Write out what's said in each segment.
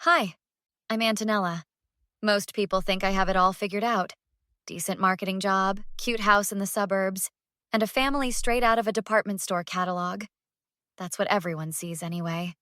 Hi, I'm Antonella. Most people think I have it all figured out. Decent marketing job, cute house in the suburbs, and a family straight out of a department store catalog. That's what everyone sees anyway.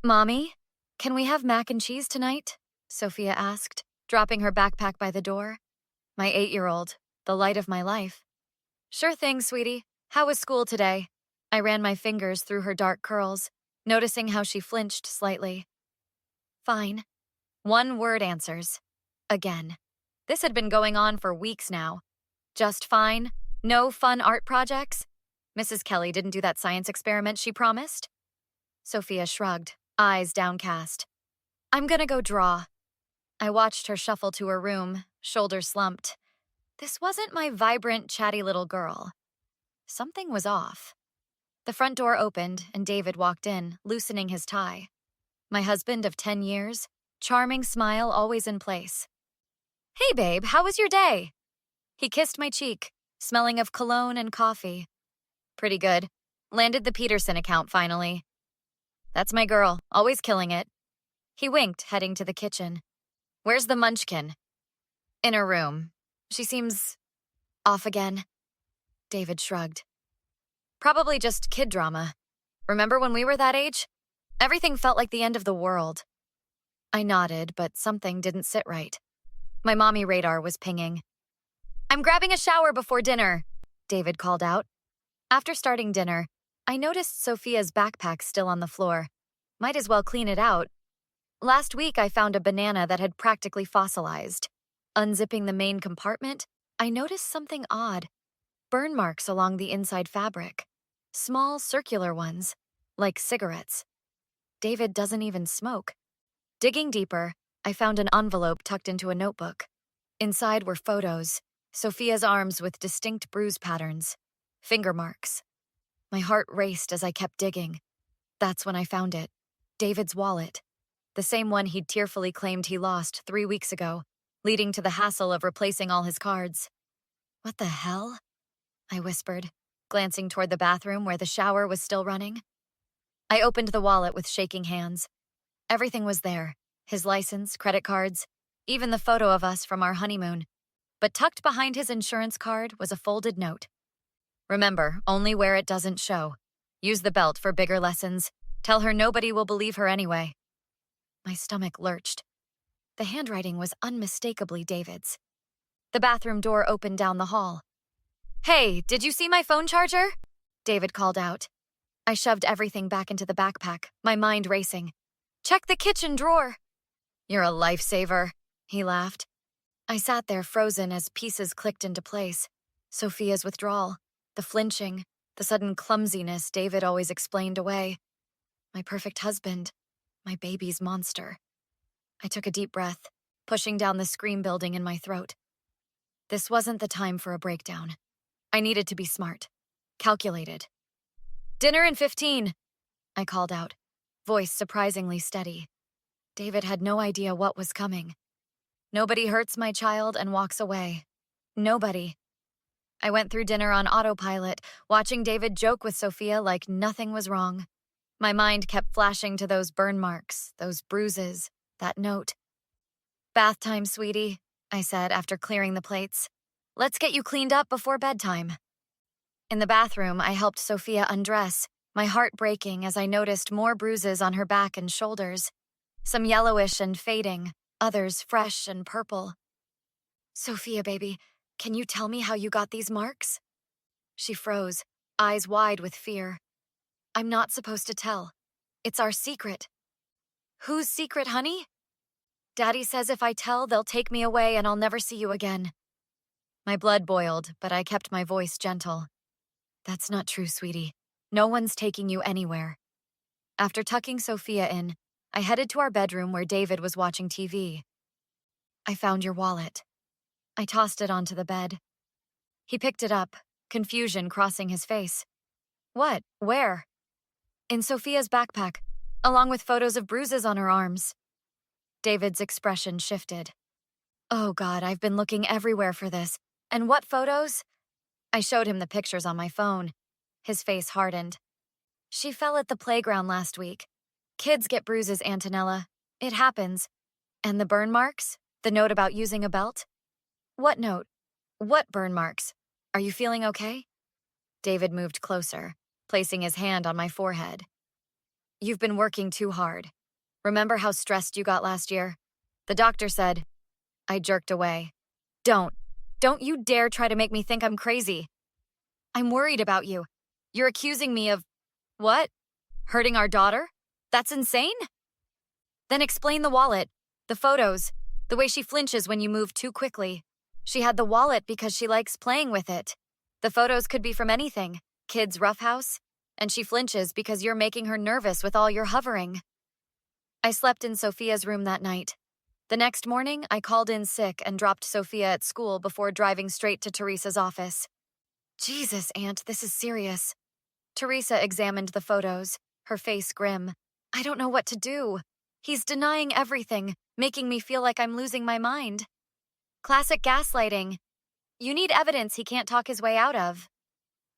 Mommy, can we have mac and cheese tonight? Sophia asked, dropping her backpack by the door. My 8-year-old, the light of my life. Sure thing, sweetie. How was school today? I ran my fingers through her dark curls, noticing how she flinched slightly. Fine. One word answers. Again. This had been going on for weeks now. Just fine? No fun art projects? Mrs. Kelly didn't do that science experiment she promised? Sophia shrugged, eyes downcast. I'm gonna go draw. I watched her shuffle to her room, shoulders slumped. This wasn't my vibrant, chatty little girl. Something was off. The front door opened and David walked in, loosening his tie. My husband of 10 years, charming smile always in place. Hey babe, how was your day? He kissed my cheek, smelling of cologne and coffee. Pretty good. Landed the Peterson account finally. That's my girl, always killing it. He winked, heading to the kitchen. Where's the munchkin? In her room. She seems off again. David shrugged. Probably just kid drama. Remember when we were that age? Everything felt like the end of the world. I nodded, but something didn't sit right. My mommy radar was pinging. I'm grabbing a shower before dinner, David called out. After starting dinner, I noticed Sophia's backpack still on the floor. Might as well clean it out. Last week, I found a banana that had practically fossilized. Unzipping the main compartment, I noticed something odd. Burn marks along the inside fabric. Small, circular ones, like cigarettes. David doesn't even smoke. Digging deeper, I found an envelope tucked into a notebook. Inside were photos, Sophia's arms with distinct bruise patterns, finger marks. My heart raced as I kept digging. That's when I found it. David's wallet. The same one he'd tearfully claimed he lost 3 weeks ago, leading to the hassle of replacing all his cards. What the hell? I whispered, glancing toward the bathroom where the shower was still running. I opened the wallet with shaking hands. Everything was there. His license, credit cards, even the photo of us from our honeymoon. But tucked behind his insurance card was a folded note. Remember, only where it doesn't show. Use the belt for bigger lessons. Tell her nobody will believe her anyway. My stomach lurched. The handwriting was unmistakably David's. The bathroom door opened down the hall. Hey, did you see my phone charger? David called out. I shoved everything back into the backpack, my mind racing. Check the kitchen drawer. You're a lifesaver, he laughed. I sat there frozen as pieces clicked into place. Sophia's withdrawal, the flinching, the sudden clumsiness David always explained away. My perfect husband, my baby's monster. I took a deep breath, pushing down the scream building in my throat. This wasn't the time for a breakdown. I needed to be smart, calculated. Dinner in 15, I called out, voice surprisingly steady. David had no idea what was coming. Nobody hurts my child and walks away. Nobody. I went through dinner on autopilot, watching David joke with Sophia like nothing was wrong. My mind kept flashing to those burn marks, those bruises, that note. Bath time, sweetie, I said after clearing the plates. Let's get you cleaned up before bedtime. In the bathroom, I helped Sophia undress, my heart breaking as I noticed more bruises on her back and shoulders. Some yellowish and fading, others fresh and purple. Sophia, baby, can you tell me how you got these marks? She froze, eyes wide with fear. I'm not supposed to tell. It's our secret. Whose secret, honey? Daddy says if I tell, they'll take me away and I'll never see you again. My blood boiled, but I kept my voice gentle. That's not true, sweetie. No one's taking you anywhere. After tucking Sophia in, I headed to our bedroom where David was watching TV. I found your wallet. I tossed it onto the bed. He picked it up, confusion crossing his face. What? Where? In Sophia's backpack, along with photos of bruises on her arms. David's expression shifted. Oh God, I've been looking everywhere for this. And what photos? I showed him the pictures on my phone. His face hardened. She fell at the playground last week. Kids get bruises, Antonella. It happens. And the burn marks? The note about using a belt? What note? What burn marks? Are you feeling okay? David moved closer, placing his hand on my forehead. You've been working too hard. Remember how stressed you got last year? The doctor said. I jerked away. Don't you dare try to make me think I'm crazy. I'm worried about you. You're accusing me of, what? Hurting our daughter? That's insane? Then explain the wallet, the photos, the way she flinches when you move too quickly. She had the wallet because she likes playing with it. The photos could be from anything, kids' roughhouse, and she flinches because you're making her nervous with all your hovering. I slept in Sophia's room that night. The next morning, I called in sick and dropped Sophia at school before driving straight to Teresa's office. Jesus, Aunt, this is serious. Teresa examined the photos, her face grim. I don't know what to do. He's denying everything, making me feel like I'm losing my mind. Classic gaslighting. You need evidence he can't talk his way out of.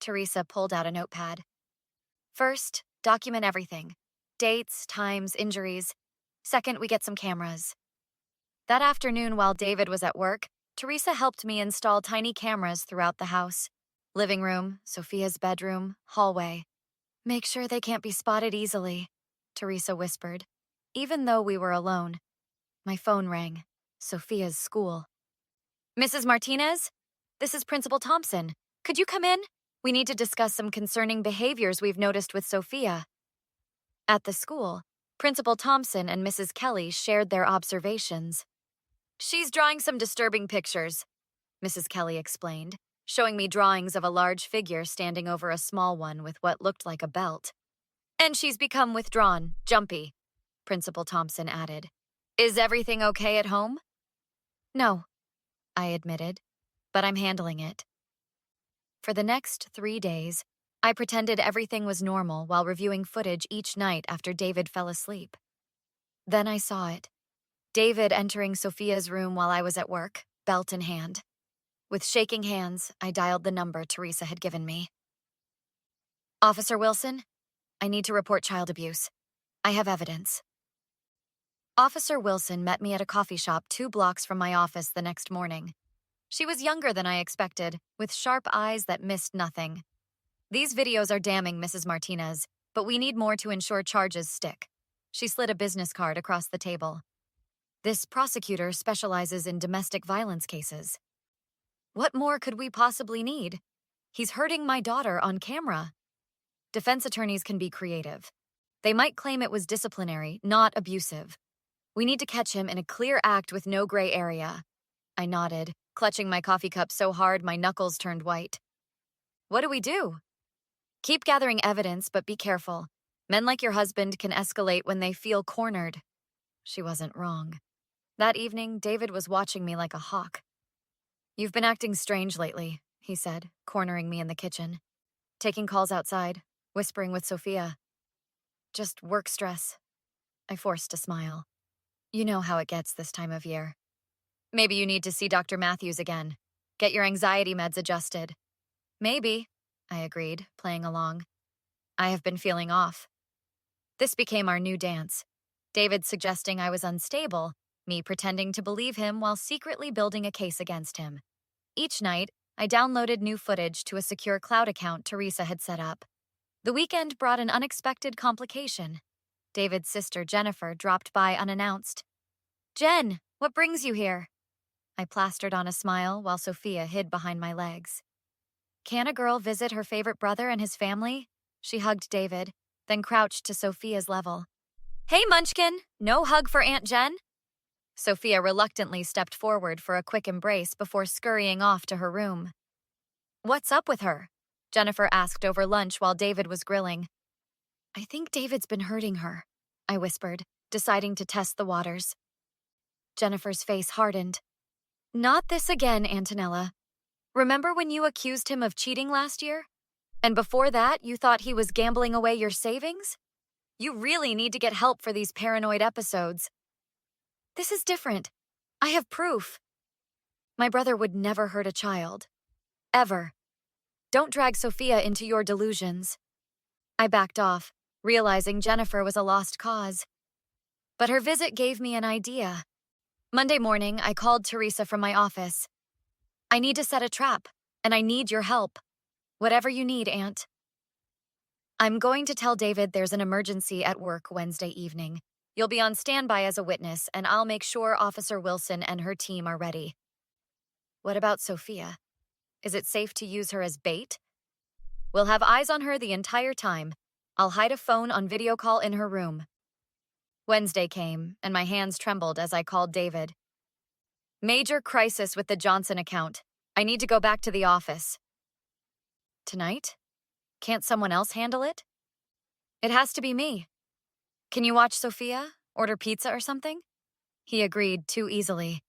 Teresa pulled out a notepad. First, document everything. Dates, times, injuries. Second, we get some cameras. That afternoon while David was at work, Teresa helped me install tiny cameras throughout the house. Living room, Sophia's bedroom, hallway. Make sure they can't be spotted easily, Teresa whispered. Even though we were alone. My phone rang. Sophia's school. Mrs. Martinez? This is Principal Thompson. Could you come in? We need to discuss some concerning behaviors we've noticed with Sophia. At the school, Principal Thompson and Mrs. Kelly shared their observations. She's drawing some disturbing pictures, Mrs. Kelly explained, showing me drawings of a large figure standing over a small one with what looked like a belt. And she's become withdrawn, jumpy, Principal Thompson added. Is everything okay at home? No, I admitted, but I'm handling it. For the next 3 days, I pretended everything was normal while reviewing footage each night after David fell asleep. Then I saw it. David entering Sophia's room while I was at work, belt in hand. With shaking hands, I dialed the number Teresa had given me. Officer Wilson, I need to report child abuse. I have evidence. Officer Wilson met me at a coffee shop 2 blocks from my office the next morning. She was younger than I expected, with sharp eyes that missed nothing. These videos are damning, Mrs. Martinez, but we need more to ensure charges stick. She slid a business card across the table. This prosecutor specializes in domestic violence cases. What more could we possibly need? He's hurting my daughter on camera. Defense attorneys can be creative. They might claim it was disciplinary, not abusive. We need to catch him in a clear act with no gray area. I nodded, clutching my coffee cup so hard my knuckles turned white. What do we do? Keep gathering evidence, but be careful. Men like your husband can escalate when they feel cornered. She wasn't wrong. That evening, David was watching me like a hawk. You've been acting strange lately, he said, cornering me in the kitchen. Taking calls outside, whispering with Sophia. Just work stress. I forced a smile. You know how it gets this time of year. Maybe you need to see Dr. Matthews again. Get your anxiety meds adjusted. Maybe, I agreed, playing along. I have been feeling off. This became our new dance. David suggesting I was unstable, me pretending to believe him while secretly building a case against him. Each night, I downloaded new footage to a secure cloud account Teresa had set up. The weekend brought an unexpected complication. David's sister, Jennifer, dropped by unannounced. Jen, what brings you here? I plastered on a smile while Sophia hid behind my legs. Can a girl visit her favorite brother and his family? She hugged David, then crouched to Sophia's level. Hey, Munchkin, no hug for Aunt Jen? Sophia reluctantly stepped forward for a quick embrace before scurrying off to her room. What's up with her? Jennifer asked over lunch while David was grilling. I think David's been hurting her, I whispered, deciding to test the waters. Jennifer's face hardened. Not this again, Antonella. Remember when you accused him of cheating last year? And before that, you thought he was gambling away your savings? You really need to get help for these paranoid episodes. This is different. I have proof. My brother would never hurt a child. Ever. Don't drag Sophia into your delusions. I backed off, realizing Jennifer was a lost cause. But her visit gave me an idea. Monday morning, I called Teresa from my office. I need to set a trap, and I need your help. Whatever you need, Aunt. I'm going to tell David there's an emergency at work Wednesday evening. You'll be on standby as a witness, and I'll make sure Officer Wilson and her team are ready. What about Sophia? Is it safe to use her as bait? We'll have eyes on her the entire time. I'll hide a phone on video call in her room. Wednesday came, and my hands trembled as I called David. Major crisis with the Johnson account. I need to go back to the office. Tonight? Can't someone else handle it? It has to be me. Can you watch Sophia? Order pizza or something? He agreed too easily.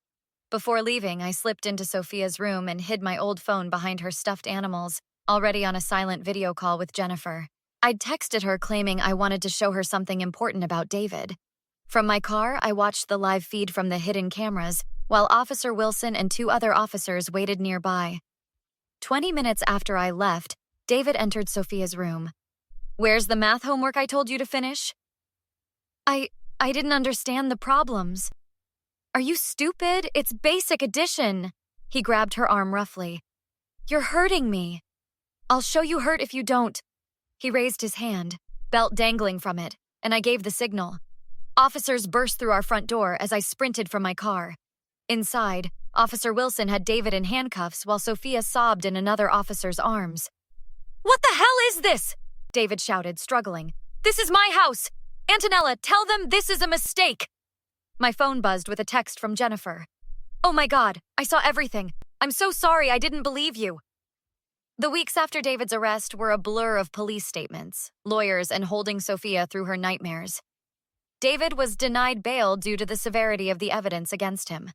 Before leaving, I slipped into Sophia's room and hid my old phone behind her stuffed animals, already on a silent video call with Jennifer. I'd texted her claiming I wanted to show her something important about David. From my car, I watched the live feed from the hidden cameras, while Officer Wilson and 2 other officers waited nearby. 20 minutes after I left, David entered Sophia's room. Where's the math homework I told you to finish? I didn't understand the problems. Are you stupid? It's basic addition. He grabbed her arm roughly. You're hurting me. I'll show you hurt if you don't. He raised his hand, belt dangling from it, and I gave the signal. Officers burst through our front door as I sprinted from my car. Inside, Officer Wilson had David in handcuffs while Sophia sobbed in another officer's arms. What the hell is this? David shouted, struggling. This is my house. Antonella, tell them this is a mistake. My phone buzzed with a text from Jennifer. Oh my God, I saw everything. I'm so sorry I didn't believe you. The weeks after David's arrest were a blur of police statements, lawyers, and holding Sophia through her nightmares. David was denied bail due to the severity of the evidence against him.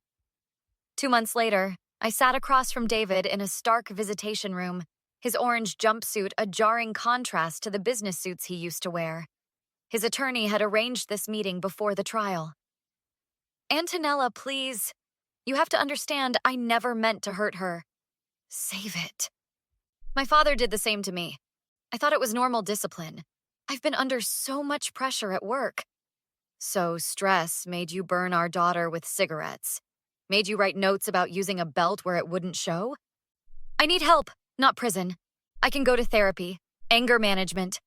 2 months later, I sat across from David in a stark visitation room, his orange jumpsuit a jarring contrast to the business suits he used to wear. His attorney had arranged this meeting before the trial. Antonella, please. You have to understand, I never meant to hurt her. Save it. My father did the same to me. I thought it was normal discipline. I've been under so much pressure at work. So stress made you burn our daughter with cigarettes. Made you write notes about using a belt where it wouldn't show? I need help, not prison. I can go to therapy, anger management.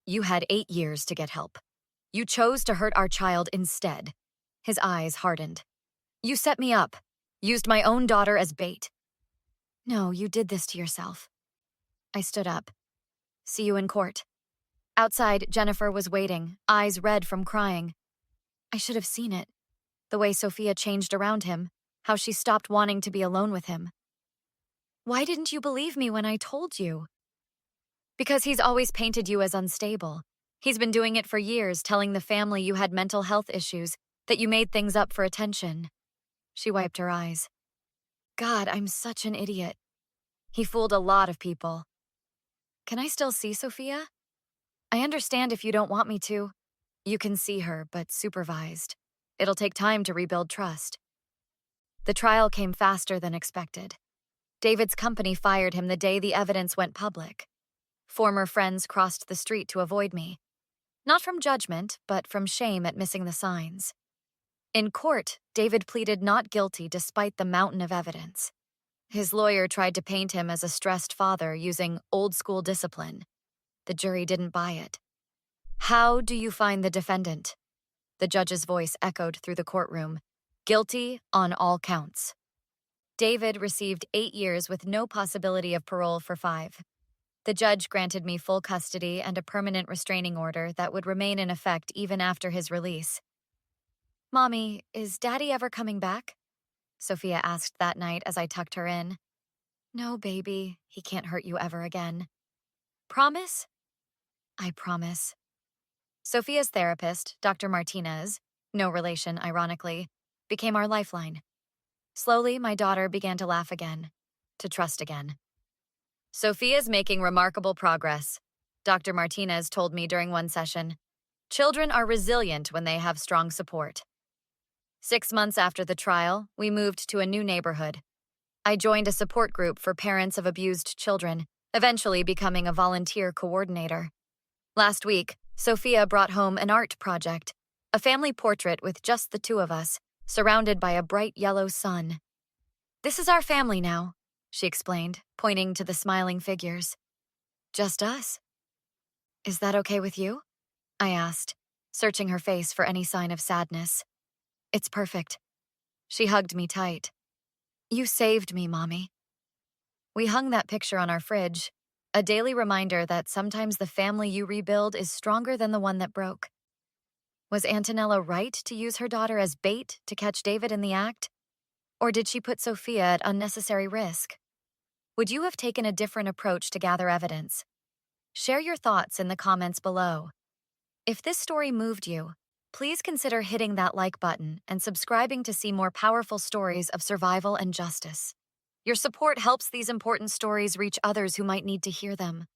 You had 8 years to get help. You chose to hurt our child instead. His eyes hardened. You set me up, used my own daughter as bait. No, you did this to yourself. I stood up. See you in court. Outside, Jennifer was waiting, eyes red from crying. I should have seen it. The way Sophia changed around him, how she stopped wanting to be alone with him. Why didn't you believe me when I told you? Because he's always painted you as unstable. He's been doing it for years, telling the family you had mental health issues, that you made things up for attention. She wiped her eyes. God, I'm such an idiot. He fooled a lot of people. Can I still see Sophia? I understand if you don't want me to. You can see her, but supervised. It'll take time to rebuild trust. The trial came faster than expected. David's company fired him the day the evidence went public. Former friends crossed the street to avoid me. Not from judgment, but from shame at missing the signs. In court, David pleaded not guilty despite the mountain of evidence. His lawyer tried to paint him as a stressed father using old-school discipline. The jury didn't buy it. How do you find the defendant? The judge's voice echoed through the courtroom. Guilty on all counts. David received 8 years with no possibility of parole for 5. The judge granted me full custody and a permanent restraining order that would remain in effect even after his release. Mommy, is Daddy ever coming back? Sophia asked that night as I tucked her in. No, baby, he can't hurt you ever again. Promise? I promise. Sophia's therapist, Dr. Martinez, no relation, ironically, became our lifeline. Slowly, my daughter began to laugh again, to trust again. Sophia's making remarkable progress, Dr. Martinez told me during one session. Children are resilient when they have strong support. 6 months after the trial, we moved to a new neighborhood. I joined a support group for parents of abused children, eventually becoming a volunteer coordinator. Last week, Sophia brought home an art project. A family portrait with just the two of us, surrounded by a bright yellow sun. This is our family now, she explained, pointing to the smiling figures. Just us? Is that okay with you? I asked, searching her face for any sign of sadness. It's perfect. She hugged me tight. You saved me, Mommy. We hung that picture on our fridge, a daily reminder that sometimes the family you rebuild is stronger than the one that broke. Was Antonella right to use her daughter as bait to catch David in the act? Or did she put Sophia at unnecessary risk? Would you have taken a different approach to gather evidence? Share your thoughts in the comments below. If this story moved you, please consider hitting that like button and subscribing to see more powerful stories of survival and justice. Your support helps these important stories reach others who might need to hear them.